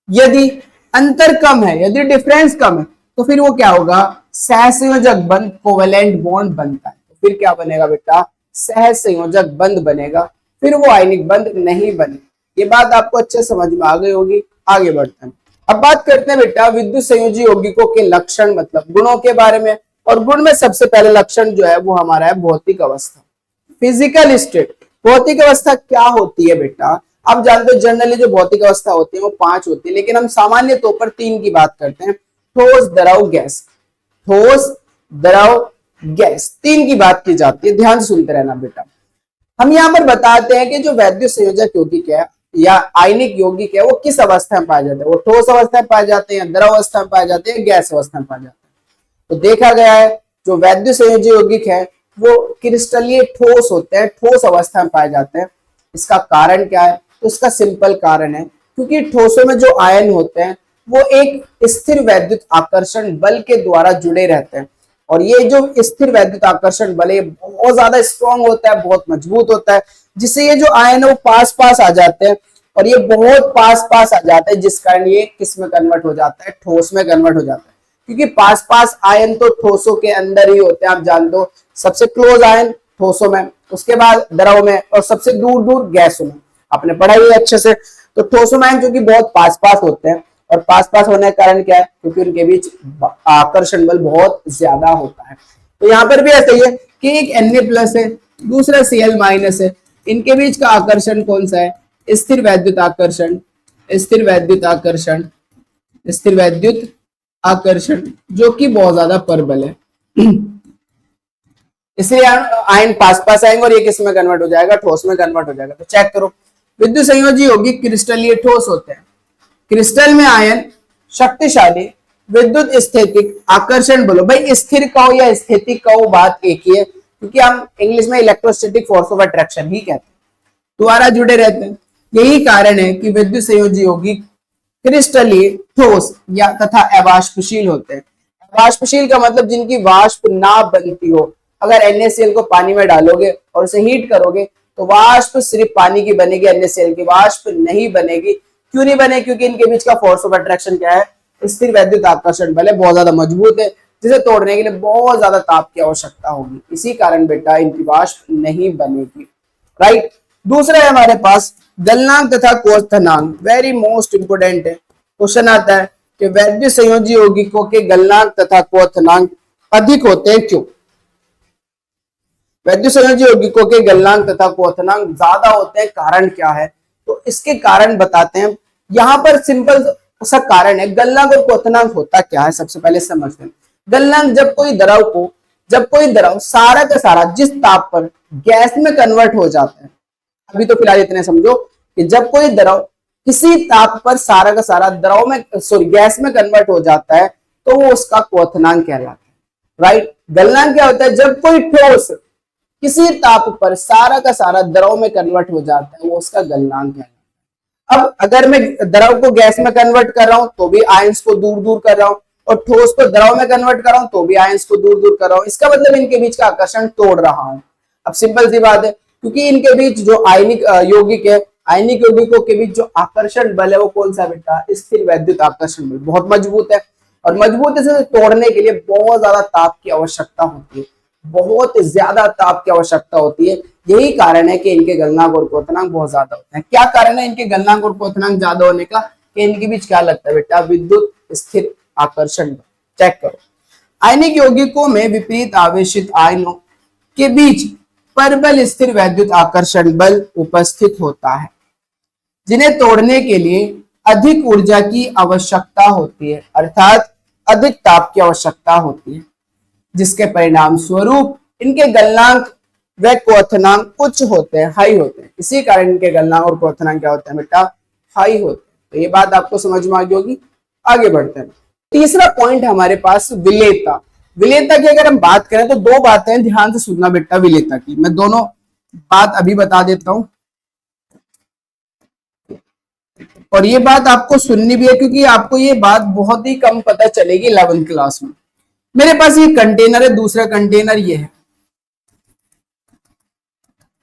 यदि अंतर कम है, यदि डिफरेंस कम है, तो फिर वो क्या होगा, सहसंयोजक बंध, कोवेलेंट बॉन्ड बनता है। तो फिर क्या बनेगा बेटा, सहसंयोजक बंध बनेगा, फिर वो आयनिक बंध नहीं बने। ये बात आपको अच्छे समझ में आ गई होगी। आगे बढ़ते हैं, अब बात करते हैं बेटा विद्युत संयोजी यौगिकों के लक्षण, मतलब गुणों के बारे में। और गुण में सबसे पहले लक्षण जो है वो हमारा है भौतिक अवस्था, फिजिकल स्टेट। भौतिक अवस्था क्या होती है बेटा, आप जानते हो जनरली जो भौतिक अवस्था होती है वो 5 होती है, लेकिन हम सामान्य तौर पर 3 की बात करते हैं, ठोस, द्रव, गैस। ठोस, द्रव, गैस, 3 की बात की जाती है। ध्यान से सुनते रहना बेटा। हम यहाँ पर बताते हैं कि जो वैद्युत संयोजक यौगिक है या आयनिक यौगिक है वो किस अवस्था में पाए जाते हैं, वो ठोस अवस्था में पाए जाते हैं, द्रव अवस्था में पाए जाते हैं, गैस अवस्था में पाए जाते हैं। तो देखा गया है जो वैद्युत संयोजी यौगिक है वो क्रिस्टलीय ठोस होते हैं, ठोस अवस्था में पाए जाते हैं। इसका कारण क्या है, तो इसका सिंपल कारण है क्योंकि ठोसों में जो आयन होते हैं वो एक स्थिर वैद्युत आकर्षण बल के द्वारा जुड़े रहते हैं। और ये जो स्थिर वैद्युत आकर्षण बल है बहुत ज्यादा स्ट्रॉन्ग होता है, बहुत मजबूत होता है, जिससे ये जो आयन है वो पास पास आ जाते हैं, और ये बहुत पास पास आ जाते हैं, जिस कारण ये किस में कन्वर्ट हो जाता है, ठोस में कन्वर्ट हो जाता है। क्योंकि पास पास आयन तो ठोसों के अंदर ही होते हैं, आप जान दो, सबसे क्लोज आयन ठोसों में, उसके बाद द्रव में, और सबसे दूर दूर गैसों में। आपने पढ़ा ही अच्छे से। तो ठोसों में आयन जो कि बहुत पास पास होते हैं, और पास पास होने का कारण क्या है, क्योंकि उनके बीच आकर्षण बल बहुत ज्यादा होता है। तो यहाँ पर भी ऐसा ही है कि एक Na+ है, दूसरा Cl- है, इनके बीच का आकर्षण कौन सा है, स्थिर वैद्युत आकर्षण, स्थिर वैद्युत आकर्षण, स्थिर वैद्युत आकर्षण, जो कि बहुत ज्यादा प्रबल है। इसलिए आयन पास पास आएंगे और ये किस में कन्वर्ट हो जाएगा, ठोस में कन्वर्ट हो जाएगा। तो चेक करो, विद्युत संयोजी यौगिक क्रिस्टलीय ठोस होते हैं। क्रिस्टल में आयन शक्तिशाली विद्युत स्थितिक आकर्षण बलों, भाई स्थिर कहो या स्थितिक कहो बात एक ही है, क्योंकि हम इंग्लिश में इलेक्ट्रोस्टैटिक फोर्स ऑफ अट्रैक्शन ही कहते हैं, द्वारा जुड़े रहते हैं। यही कारण है कि विद्युत संयोजी यौगिक क्रिस्टलीय ठोस या तथा अवाष्पशील होते हैं। अवाष्पशील का मतलब जिनकी वाष्प ना बनती हो। अगर NaCl को पानी में डालोगे और उसे हीट करोगे तो वाष्प सिर्फ पानी की बनेगी, NaCl की वाष्प नहीं बनेगी। क्यों नहीं बने, क्योंकि इनके बीच का फोर्स ऑफ अट्रैक्शन क्या है, स्थिर वैद्युत आकर्षण बल है, बहुत ज्यादा मजबूत है, जिसे तोड़ने के लिए बहुत ज्यादा ताप की आवश्यकता होगी। इसी कारण बेटा इनकी वाष्प नहीं बनेगी, राइट। दूसरा है हमारे पास गलनांक तथा क्वथनांक, वेरी मोस्ट इंपोर्टेंट है। क्वेश्चन आता है कि वैद्युत संयोजी यौगिकों के गलनांक तथा क्वथनांक अधिक होते हैं क्यों। वैद्युत संयोजी यौगिकों के गलनांक तथा क्वथनांक ज्यादा होते हैं, कारण क्या है? तो इसके कारण बताते हैं। यहाँ पर सिंपल सा कारण है। गलनांक और क्वथनांक होता क्या है, सबसे पहले समझते हैं। गलनांक जब कोई द्रव सारा का सारा जिस ताप पर गैस में कन्वर्ट हो जाता है, अभी तो फिलहाल इतने समझो कि जब कोई द्रव किसी ताप पर सारा का सारा द्रव में गैस में कन्वर्ट हो जाता है तो वो उसका क्वथनांक कहलाता है। राइट। गलनांक क्या होता है? जब कोई ठोस किसी ताप पर सारा का सारा द्रव में कन्वर्ट हो जाता है, वो उसका गलनांक है। अब अगर मैं द्रव को गैस में कन्वर्ट कर रहा हूं तो भी आयंस को दूर दूर कर रहा हूं, और ठोस को द्रव में कन्वर्ट कर रहा हूं तो भी आयंस को दूर दूर कर रहा हूं। इसका मतलब इनके बीच का आकर्षण तोड़ रहा हूं। अब सिंपल सी बात है, क्योंकि इनके बीच जो आयनिक यौगिक है, आयनिक यौगिकों के बीच जो आकर्षण बल है वो कौन सा बेटा? स्थिर वैद्युत आकर्षण बल। बहुत मजबूत है, और मजबूती से तोड़ने के लिए बहुत ज्यादा ताप की आवश्यकता होती है, बहुत ज्यादा ताप की आवश्यकता होती है। यही कारण है कि इनके गलनांक और क्वथनांक बहुत ज्यादा होते हैं। क्या कारण है इनके गलनांक और क्वथनांक ज्यादा होने का? कि इनके बीच क्या लगता है बेटा? विद्युत स्थिर आकर्षण बल। चेक करो, आयनिक यौगिकों में विपरीत आवेशित आयनों के बीच परबल स्थिर वैद्युत आकर्षण बल उपस्थित होता है, जिन्हें तोड़ने के लिए अधिक ऊर्जा की आवश्यकता होती है, अर्थात अधिक ताप की आवश्यकता होती है, जिसके परिणाम स्वरूप इनके गलनांक व क्वथनांक उच्च होते हैं, हाई होते हैं। इसी कारण इनके गलनांक और क्वथनांक क्या होते हैं बेटा? हाई होते हैं। तो ये बात आपको समझ में आ गई होगी। आगे बढ़ते हैं। तीसरा पॉइंट हमारे पास विलेयता। विलेयता की अगर हम बात करें तो दो बातें हैं, ध्यान से सुनना बेटा विलेयता की। मैं दोनों बात अभी बता देता हूं, और ये बात आपको सुननी भी है क्योंकि आपको ये बात बहुत ही कम पता चलेगी 11th क्लास में। मेरे पास ये कंटेनर है, दूसरा कंटेनर ये है,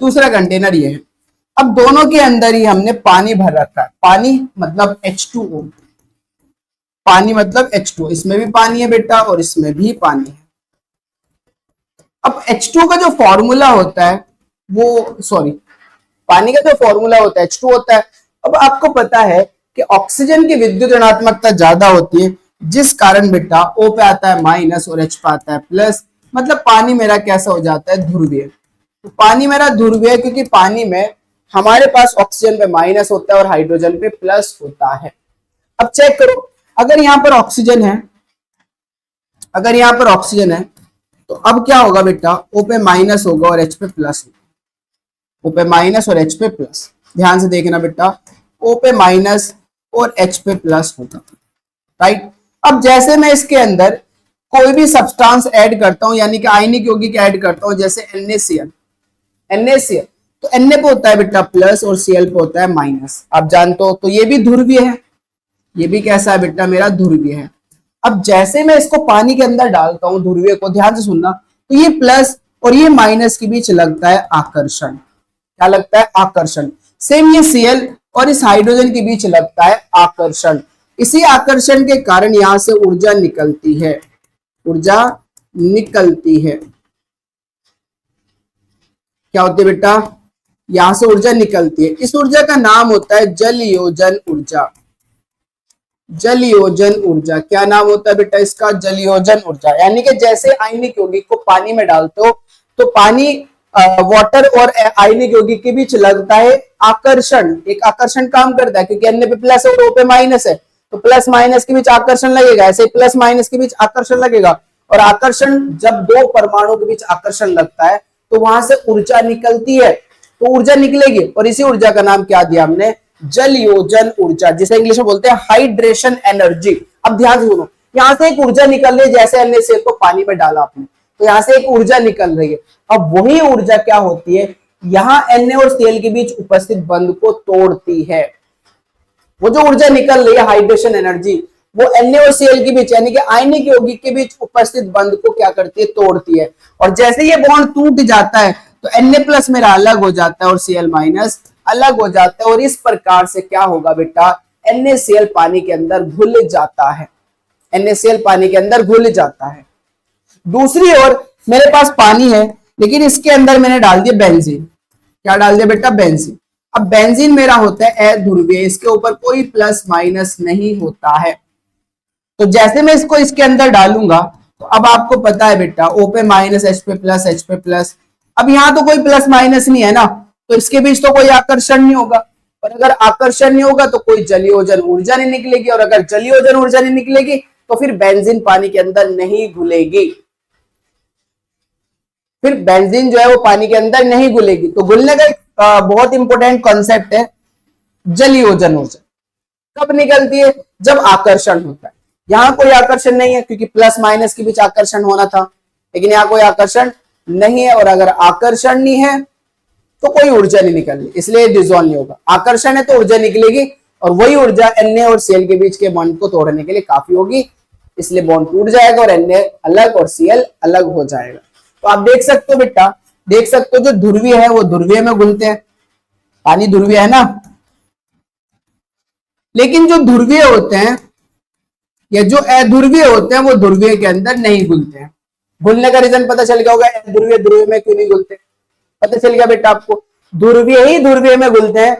दूसरा कंटेनर ये है। अब दोनों के अंदर ही हमने पानी भर रखा है। पानी मतलब H2O, पानी मतलब H2O। इसमें भी पानी है बेटा और इसमें भी पानी है। अब H2 का जो फॉर्मूला होता है वो पानी का जो फॉर्मूला होता है H2 होता है। अब आपको पता है कि ऑक्सीजन की विद्युत ऋणात्मकता ज्यादा होती है, जिस कारण बेटा O पे आता है माइनस और H पे आता है प्लस। मतलब पानी मेरा कैसा हो जाता है? ध्रुवीय। तो पानी मेरा ध्रुवीय है क्योंकि पानी में हमारे पास ऑक्सीजन पे माइनस होता है और हाइड्रोजन पे प्लस होता है। अब चेक करो, अगर यहाँ पर ऑक्सीजन है, अगर यहाँ पर ऑक्सीजन है तो अब क्या होगा बेटा? O पे माइनस होगा और H पे प्लस होगा। O पे माइनस और H पे प्लस। ध्यान से देखना बेटा, O पे माइनस और H पे प्लस होगा। राइट। अब जैसे मैं इसके अंदर कोई भी सब्सटेंस ऐड करता हूं, यानी कि आयनिक यौगिक ऐड करता हूं, जैसे NaCl, तो Na पे होता है बेटा प्लस और Cl पे होता है माइनस। आप जानते हो, तो ये भी ध्रुवीय है, ये भी कैसा है बेटा? मेरा ध्रुवीय है। अब जैसे मैं इसको पानी के अंदर डालता हूं ध्रुवीय को, ध्यान से सुनना, तो ये प्लस और ये माइनस के बीच लगता है आकर्षण। क्या लगता है? आकर्षण। सेम ये Cl और इस हाइड्रोजन के बीच लगता है आकर्षण। इसी आकर्षण के कारण यहां से ऊर्जा निकलती है, ऊर्जा निकलती है। क्या होती है बेटा? यहां से ऊर्जा निकलती है। इस ऊर्जा का नाम होता है जल योजन ऊर्जा। जल योजन ऊर्जा। क्या नाम होता है बेटा इसका? जल योजन ऊर्जा। यानी कि जैसे आयनिक यौगिक को पानी में डालते हो तो पानी वाटर और आयनिक यौगिक के बीच लगता है आकर्षण। एक आकर्षण काम करता है क्योंकि अन्य पे प्लस है और O पे माइनस है, तो प्लस माइनस के बीच आकर्षण लगेगा। ऐसे प्लस माइनस के बीच आकर्षण लगेगा, और आकर्षण जब दो परमाणु के बीच आकर्षण लगता है तो वहां से ऊर्जा निकलती है। तो ऊर्जा निकलेगी और इसी ऊर्जा का नाम क्या दिया हमने? जल योजन ऊर्जा, जिसे इंग्लिश में बोलते हैं हाइड्रेशन एनर्जी। अब ध्यान से सुनो, यहां से एक ऊर्जा निकल रही है, जैसे NaCl को पानी में डाला आपने तो यहां से एक ऊर्जा निकल रही है। अब वही ऊर्जा क्या होती है? यहां Na और Cl के बीच उपस्थित बंध को तोड़ती है। वो जो ऊर्जा निकल रही है हाइड्रेशन एनर्जी, वो Na और Cl के बीच यानी कि आयनिक यौगिक के बीच उपस्थित बंध को क्या करती है? तोड़ती है। और जैसे ये बॉन्ड टूट जाता है तो Na प्लस मेरा अलग हो जाता है और Cl माइनस अलग हो जाता है, और इस प्रकार से क्या होगा बेटा? NaCl पानी के अंदर घुल जाता है। NaCl पानी के अंदर घुल जाता है। दूसरी ओर मेरे पास पानी है, लेकिन इसके अंदर मैंने डाल दिया बेंजीन। क्या डाल दिया बेटा? बेंजीन। अब बेंजीन मेरा होता है अध्रुवीय, इसके ऊपर कोई प्लस माइनस नहीं होता है। तो जैसे मैं इसको इसके अंदर डालूंगा तो अब आपको पता है बेटा O पे माइनस H पे प्लस अब यहाँ तो कोई प्लस माइनस नहीं है ना, तो इसके बीच तो कोई आकर्षण नहीं होगा, और अगर आकर्षण नहीं होगा तो कोई जलीयोजन ऊर्जा नहीं निकलेगी, और अगर जलीयोजन ऊर्जा नहीं निकलेगी तो फिर बेंजीन पानी के अंदर नहीं घुलेगी, फिर बेंजीन जो है वो पानी के अंदर नहीं घुलेगी। तो घुलने का एक बहुत इंपॉर्टेंट कॉन्सेप्ट है जलीयोजन ऊर्जा। कब निकलती है? जब आकर्षण होता है। यहां कोई आकर्षण नहीं है क्योंकि प्लस माइनस के बीच आकर्षण होना था, लेकिन यहां कोई आकर्षण नहीं है, और अगर आकर्षण नहीं है तो कोई ऊर्जा नहीं निकलनी, इसलिए डिसॉल्व नहीं होगा। आकर्षण है तो ऊर्जा निकलेगी, और वही ऊर्जा Na और Cl के बीच के बॉन्ड को तोड़ने के लिए काफी होगी, इसलिए बॉन्ड टूट जाएगा और Na अलग और Cl अलग हो जाएगा। तो आप देख सकते हो बेटा, देख सकते हो जो ध्रुवीय है वो ध्रुवीय में घुलते हैं, पानी ध्रुवीय है ना, लेकिन जो ध्रुवीय होते हैं या जो अध्रुवीय होते हैं वो ध्रुवीय के अंदर नहीं घुलते हैं। घुलने का रीजन पता चल गया होगा, ध्रुवीय ध्रुवीय में क्यों नहीं घुलते, पता चल गया बेटा आपको। ध्रुवीय ही ध्रुवीय में घुलते हैं,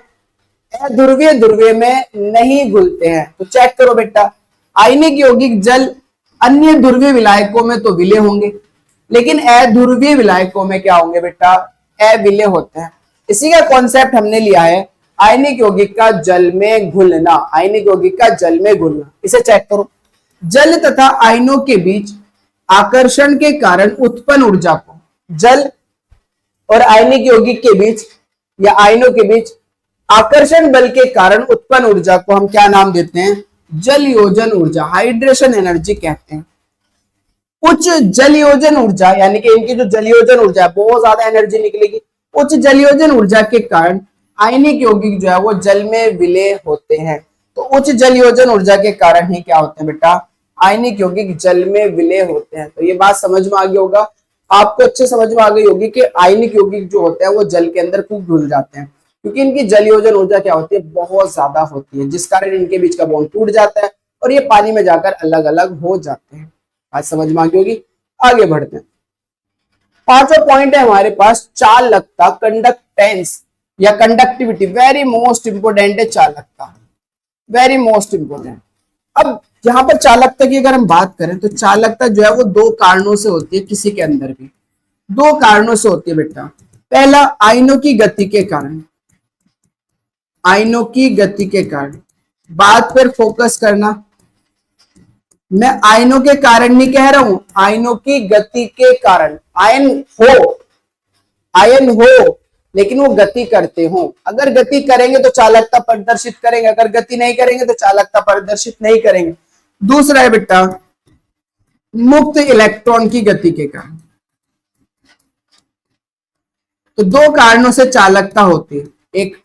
अध्रुवीय ध्रुवीय में नहीं घुलते हैं। तो चेक करो बेटा, आयनिक यौगिक जल अन्य ध्रुवीय विलायकों में तो विलय होंगे, लेकिन अध्रुवीय विलायकों में क्या होंगे बेटा? अविलय होते हैं। इसी का कॉन्सेप्ट हमने लिया है आयनिक यौगिक का जल में घुलना, आयनिक यौगिक का जल में घुलना। इसे चेक करो, जल तथा आयनों के बीच आकर्षण के कारण उत्पन्न ऊर्जा को, जल और आयनिक यौगिक के बीच या आयनों के बीच आकर्षण बल के कारण उत्पन्न ऊर्जा को हम क्या नाम देते हैं? जलयोजन ऊर्जा, हाइड्रेशन एनर्जी कहते हैं। उच्च जलयोजन ऊर्जा यानी कि इनकी जो जलयोजन ऊर्जा है बहुत ज्यादा एनर्जी निकलेगी। उच्च जलयोजन ऊर्जा के कारण आयनिक यौगिक जो है वो जल में विलय होते हैं। तो उच्च जलयोजन ऊर्जा के कारण ही क्या होते हैं बेटा? आयनिक यौगिक जल में विलय होते हैं। तो ये बात समझ में आ गई होगा आपको, अच्छे समझ में आ गई होगी कि आयनिक यौगिक जो होते हैं वो जल के अंदर खूब घुल जाते हैं, क्योंकि इनकी जलयोजन ऊर्जा क्या होती है? बहुत ज्यादा होती है, जिस कारण इनके बीच का बॉन्ड टूट जाता है और ये पानी में जाकर अलग अलग हो जाते हैं। आज समझ में आ गई होगी। आगे बढ़ते हैं। पांचवा पॉइंट है हमारे पास चालकता, कंडक्टेंस या कंडक्टिविटी। वेरी मोस्ट इंपोर्टेंट है चालकता, वेरी मोस्ट इंपोर्टेंट। अब यहाँ पर चालकता की अगर हम बात करें तो चालकता जो है वो दो कारणों से होती है, किसी के अंदर भी दो कारणों से होती है बेटा। पहला आयनों की गति के कारण, आयनों की गति के कारण। बात पर फोकस करना, मैं आयनों के कारण नहीं कह रहा हूं, आयनों की गति के कारण। आयन हो लेकिन वो गति करते हो। अगर गति करेंगे तो चालकता प्रदर्शित करेंगे, अगर गति नहीं करेंगे तो चालकता प्रदर्शित नहीं करेंगे। दूसरा है बेटा मुक्त इलेक्ट्रॉन की गति के कारण। तो दो कारणों से चालकता होती है, एक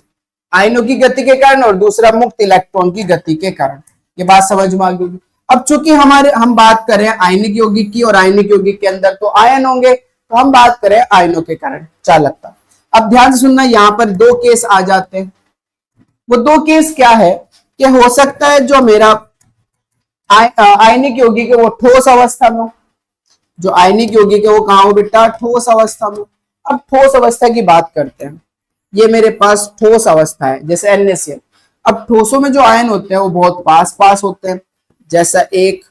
आयनों की गति के कारण और दूसरा मुक्त इलेक्ट्रॉन की गति के कारण। ये बात समझ में आ गई। अब चूंकि हम बात करें आयनिक यौगिक की और आयनिक यौगिक के अंदर तो आयन होंगे, तो हम बात करें आयनों के कारण चालकता। अब ध्यान से सुनना, यहां पर दो केस आ जाते हैं। वो दो केस क्या है कि हो सकता है जो मेरा आयनिक यौगिक है वो ठोस अवस्था में हो, जो आयनिक यौगिक है वो कहां हो बेटा? ठोस अवस्था में। अब ठोस अवस्था की बात करते हैं। ये मेरे पास ठोस अवस्था है जैसे NaCl। अब ठोसों में जो आयन होते हैं वो बहुत पास पास होते हैं, जैसा एक,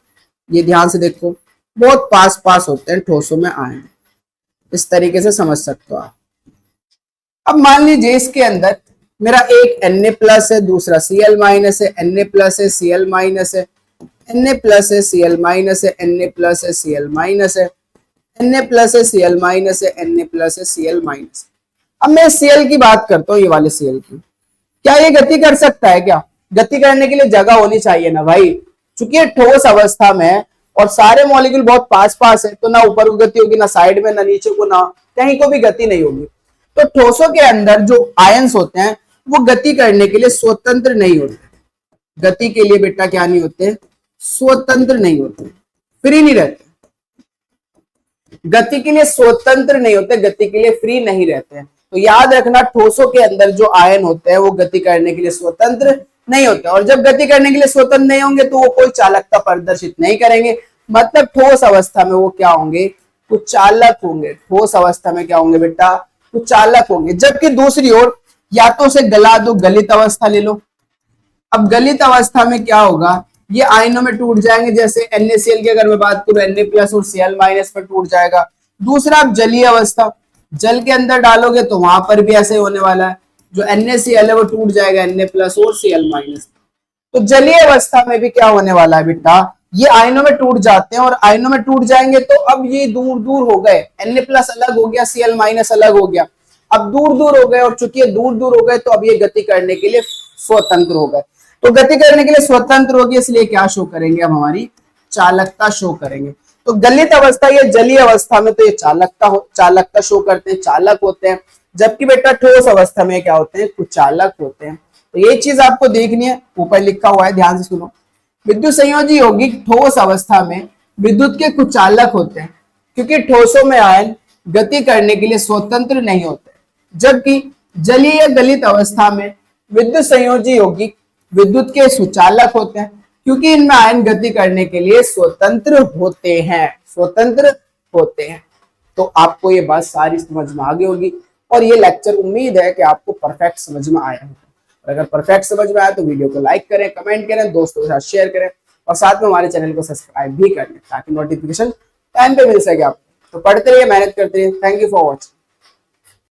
ये ध्यान से देखो, बहुत पास पास होते हैं ठोसों में आयन, इस तरीके से समझ सकते हो आप। अब मान लीजिए इसके अंदर मेरा एक Na+ है, दूसरा Cl- है, Na+ है, Cl- है, Na+ है, Cl- है, Na+ है, Cl- है, Na+ है, Cl- है, Na+ है, Cl-। अब मैं Cl की बात करता हूँ, ये वाले Cl की। क्या ये गति कर सकता है? क्या गति करने के लिए जगह होनी चाहिए ना भाई, चूंकि ये ठोस अवस्था में और सारे मॉलिक्यूल बहुत पास पास है, तो ना ऊपर को गति होगी, ना साइड में, ना नीचे को, ना कहीं को भी गति नहीं होगी। तो ठोसों के अंदर जो आयंस होते हैं वो गति करने के लिए स्वतंत्र नहीं होते। गति के लिए बेटा क्या नहीं होते? स्वतंत्र नहीं होते, फ्री नहीं रहते। गति के लिए स्वतंत्र नहीं होते, गति के लिए फ्री नहीं रहते हैं। तो याद रखना, ठोसों के अंदर जो आयन होते हैं वो गति करने के लिए स्वतंत्र नहीं होते, और जब गति करने के लिए स्वतंत्र नहीं होंगे तो वो कोई चालकता प्रदर्शित नहीं करेंगे। मतलब ठोस अवस्था में वो क्या होंगे? कुछ चालक होंगे। ठोस अवस्था में क्या होंगे बेटा? कुछ चालक होंगे। जबकि दूसरी ओर या तो उसे गला दो, गलित अवस्था ले लो। अब गलित अवस्था में क्या होगा? ये आयनों में टूट जाएंगे, जैसे NaCl की अगर मैं बात करूं Na+ और Cl- में टूट जाएगा। दूसरा अब जलीय अवस्था, जल के अंदर डालोगे तो वहां पर भी ऐसे होने वाला है, जो NaCl है वो टूट जाएगा Na+ और Cl-। तो जलीय अवस्था में भी क्या होने वाला है बेटा, ये आयनों में टूट जाते हैं, और आयनों में टूट जाएंगे तो अब ये दूर दूर हो गए, Na+ अलग हो गया, Cl- अलग हो गया, अब दूर दूर हो गए, और चूंकि ये दूर दूर हो गए तो अब ये गति करने के लिए स्वतंत्र हो गए। तो गति करने के लिए स्वतंत्र हो गए, इसलिए क्या शो करेंगे, अब हमारी चालकता शो करेंगे। तो गलित अवस्था या जलीय अवस्था में तो ये चालकता शो करते हैं, चालक होते हैं, जबकि बेटा ठोस अवस्था में क्या होते हैं, कुचालक होते हैं। तो ये चीज आपको देखनी है, ऊपर लिखा हुआ है, ध्यान से सुनो। विद्युत संयोजी यौगिक ठोस अवस्था में विद्युत के कुचालक होते हैं, क्योंकि ठोसों में आयन गति करने के लिए स्वतंत्र नहीं होते, जबकि जलीय गलित अवस्था में विद्युत संयोजी यौगिक विद्युत के सुचालक होते हैं, क्योंकि इनमें आयन गति करने के लिए स्वतंत्र होते हैं, स्वतंत्र होते हैं। तो आपको ये बात सारी समझ में आ गई होगी, और ये लेक्चर उम्मीद है कि आपको परफेक्ट समझ में आया होगा। और अगर परफेक्ट समझ में आया तो वीडियो को लाइक करें, कमेंट करें, दोस्तों के साथ शेयर करें, और साथ में हमारे चैनल को सब्सक्राइब भी कर लें, ताकि नोटिफिकेशन टाइम पे मिल सके आपको। तो पढ़ते रहिए, मेहनत करते रहिए। Thank you for watching.